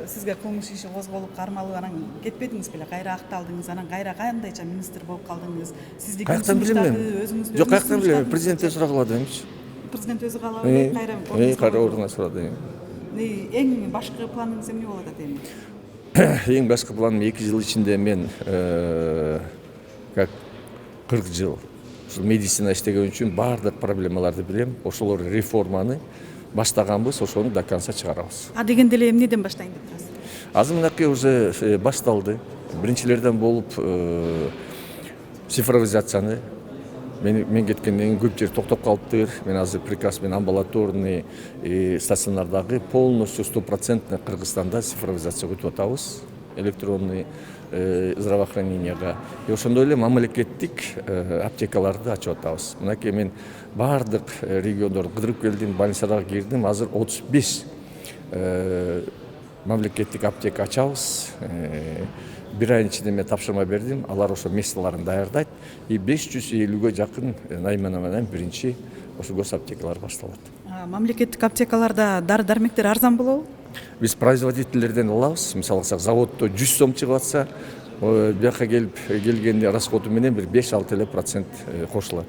сизге кылмыш иши козголуп кармалып анан кетпедиңиз беле, кайра акталдыңыз, анан кайра кандайча министр болуп калдыңыз? Сиздики Каяктан билем мен? Жок, каяктан билем, президенттен сурагалады эмчи. Президент өзү каалап элек кайра Кайра ордуна сурады. эң башкы планыңыз эмне болот ат эми? Эң башкы планым 2 жыл ичинде мен как 40 жыл медицина иштеген үчүн баардык проблемаларды билем. Ошолор реформаны баштаганбыз, ошону до конца чыгарабыз. А дегенде эле эмнеден баштайын деп турасыз? Азыр мынакей уже башталды. Биринчилерден болуп цифровизацияны мен кеткенден кийин көп жер токтоп калыптыр. Мен азыр приказ менен амбулаторный стационардагы полностью 100% Кыргызстанда цифровизация өтүп атабыз. Электронный здравоохраненияга. Ошондой эле мамлекеттик аптекаларды ачып атабыз. Мынакей мен баардык региондорду кыдырып келдим, больницаларга кирдим. Азыр 35 мамлекеттик аптека ачабыз. Bir ayın içinde мен тапшырма бердим. Алар ошо месталарын даярдайт. 550ге жакын наймана менен биринчи ошо гос аптекалар башталат. Мамлекеттик аптекаларда дары дармектер арзан болобу? Биз производительдерден алабыз. Мисалы алсак, заводдо 100 сом чыгып атса, бияка келгенде расходу менен бир 5-6% кошулат.